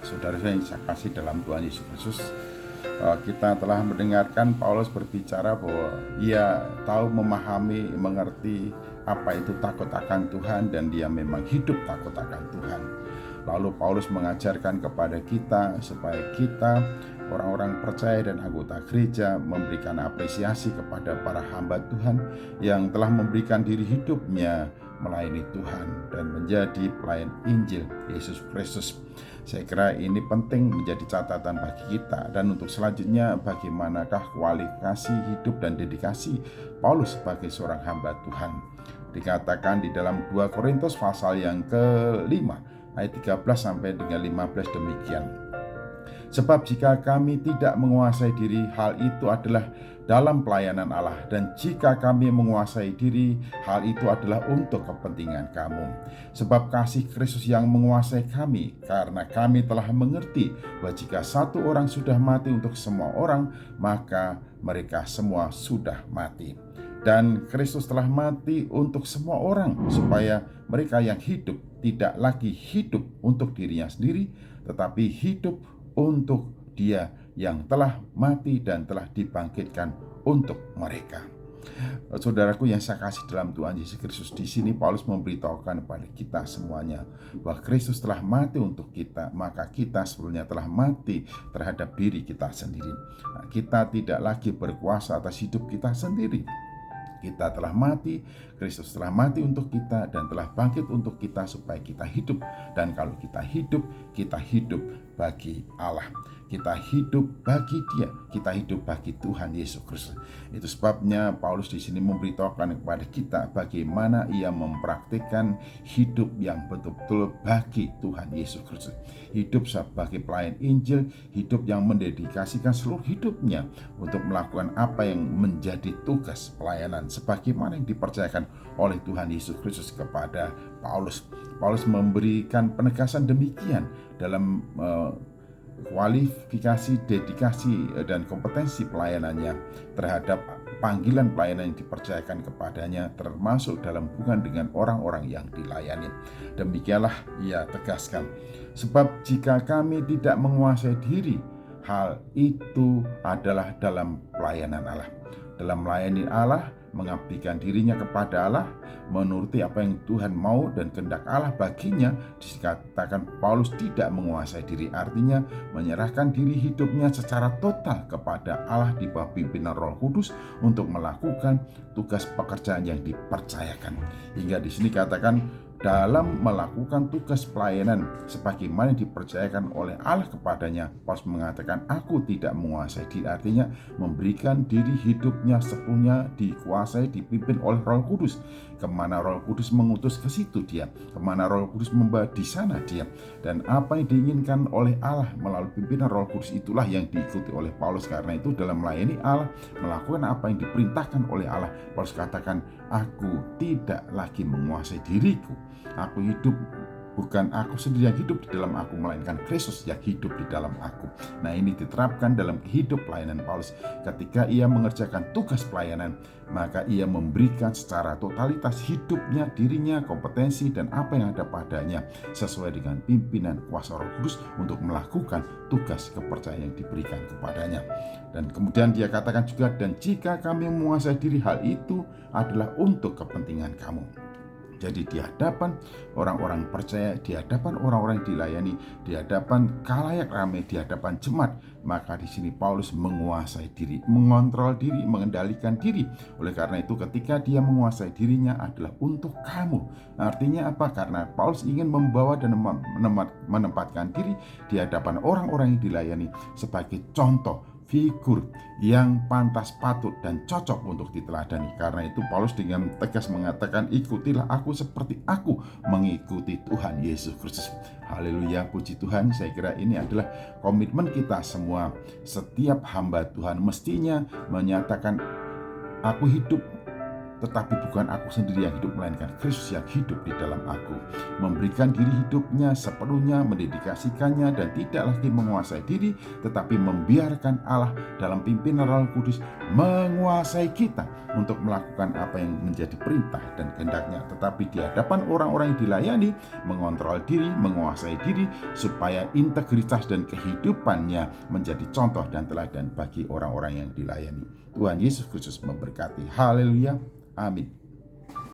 Saudara saya kasih dalam Tuhan Yesus Kristus, kita telah mendengarkan Paulus berbicara bahwa ia tahu, memahami, mengerti apa itu takut akan Tuhan, dan dia memang hidup takut akan Tuhan. Lalu Paulus mengajarkan kepada kita supaya kita, orang-orang percaya dan anggota gereja, memberikan apresiasi kepada para hamba Tuhan yang telah memberikan diri hidupnya melayani Tuhan dan menjadi pelayan Injil Yesus Kristus. Saya kira ini penting menjadi catatan bagi kita. Dan untuk selanjutnya, bagaimanakah kualifikasi hidup dan dedikasi Paulus sebagai seorang hamba Tuhan? Dikatakan di dalam 2 Korintus pasal yang ke-5 ayat 13 sampai dengan 15 demikian. Sebab jika kami tidak menguasai diri, hal itu adalah dalam pelayanan Allah, dan jika kami menguasai diri, hal itu adalah untuk kepentingan kamu. Sebab kasih Kristus yang menguasai kami, karena kami telah mengerti bahwa jika satu orang sudah mati untuk semua orang, maka mereka semua sudah mati. Dan Kristus telah mati untuk semua orang, supaya mereka yang hidup tidak lagi hidup untuk dirinya sendiri, tetapi hidup untuk Dia yang telah mati dan telah dibangkitkan untuk mereka. Saudaraku yang saya kasih dalam Tuhan Yesus Kristus, di sini Paulus memberitahukan kepada kita semuanya bahwa Kristus telah mati untuk kita, maka kita sebetulnya telah mati terhadap diri kita sendiri. Kita tidak lagi berkuasa atas hidup kita sendiri. Kita telah mati, Kristus telah mati untuk kita dan telah bangkit untuk kita supaya kita hidup. Dan kalau kita hidup bagi Allah. Kita hidup bagi Dia, kita hidup bagi Tuhan Yesus Kristus. Itu sebabnya Paulus di sini memberitahukan kepada kita bagaimana ia mempraktikkan hidup yang betul-betul bagi Tuhan Yesus Kristus. Hidup sebagai pelayan Injil, hidup yang mendedikasikan seluruh hidupnya untuk melakukan apa yang menjadi tugas pelayanan sebagaimana yang dipercayakan oleh Tuhan Yesus Kristus kepada Paulus. Paulus memberikan penegasan demikian dalam kualifikasi, dedikasi, dan kompetensi pelayanannya terhadap panggilan pelayanan yang dipercayakan kepadanya, termasuk dalam hubungan dengan orang-orang yang dilayani. Demikianlah ia tegaskan, sebab jika kami tidak menguasai diri, hal itu adalah dalam pelayanan Allah. Dalam melayani Allah, mengabdikan dirinya kepada Allah, menuruti apa yang Tuhan mau dan kehendak Allah baginya. Dikatakan Paulus tidak menguasai diri, artinya menyerahkan diri hidupnya secara total kepada Allah di bawah pimpinan Roh Kudus untuk melakukan tugas pekerjaan yang dipercayakan. Hingga di sini katakan dalam melakukan tugas pelayanan sebagaimana dipercayakan oleh Allah kepadanya, Paulus mengatakan aku tidak menguasai diri, artinya memberikan diri hidupnya sepenuhnya dikuasai, dipimpin oleh Roh Kudus. Kemana Roh Kudus mengutus, ke situ dia. Kemana Roh Kudus membawa, di sana dia. Dan apa yang diinginkan oleh Allah melalui pimpinan Roh Kudus, itulah yang diikuti oleh Paulus. Karena itu dalam melayani Allah, melakukan apa yang diperintahkan oleh Allah, Paulus katakan aku tidak lagi menguasai diriku. Aku hidup, bukan aku sendiri yang hidup di dalam aku, melainkan Kristus yang hidup di dalam aku. Nah, ini diterapkan dalam hidup pelayanan Paulus. Ketika ia mengerjakan tugas pelayanan, maka ia memberikan secara totalitas hidupnya, dirinya, kompetensi, dan apa yang ada padanya sesuai dengan pimpinan kuasa Roh Kudus untuk melakukan tugas kepercayaan yang diberikan kepadanya. Dan kemudian dia katakan juga, dan jika kami menguasai diri, hal itu adalah untuk kepentingan kamu. Jadi di hadapan orang-orang percaya, di hadapan orang-orang yang dilayani, di hadapan khalayak ramai, di hadapan jemaat, maka di sini Paulus menguasai diri, mengontrol diri, mengendalikan diri. Oleh karena itu ketika dia menguasai dirinya adalah untuk kamu. Artinya apa? Karena Paulus ingin membawa dan menempatkan diri di hadapan orang-orang yang dilayani sebagai contoh, figur yang pantas, patut, dan cocok untuk diteladani. Karena itu Paulus dengan tegas mengatakan, ikutilah aku seperti aku mengikuti Tuhan Yesus Kristus. Haleluya, puji Tuhan. Saya kira ini adalah komitmen kita semua. Setiap hamba Tuhan mestinya menyatakan, aku hidup tetapi bukan aku sendiri yang hidup, melainkan Kristus yang hidup di dalam aku. Memberikan diri hidupnya sepenuhnya, mendedikasikannya, dan tidak lagi menguasai diri, tetapi membiarkan Allah dalam pimpinan Roh Kudus menguasai kita untuk melakukan apa yang menjadi perintah dan kehendaknya, tetapi di hadapan orang-orang yang dilayani, mengontrol diri, menguasai diri, supaya integritas dan kehidupannya menjadi contoh dan teladan bagi orang-orang yang dilayani. Tuhan Yesus Kristus memberkati. Haleluya. Amin.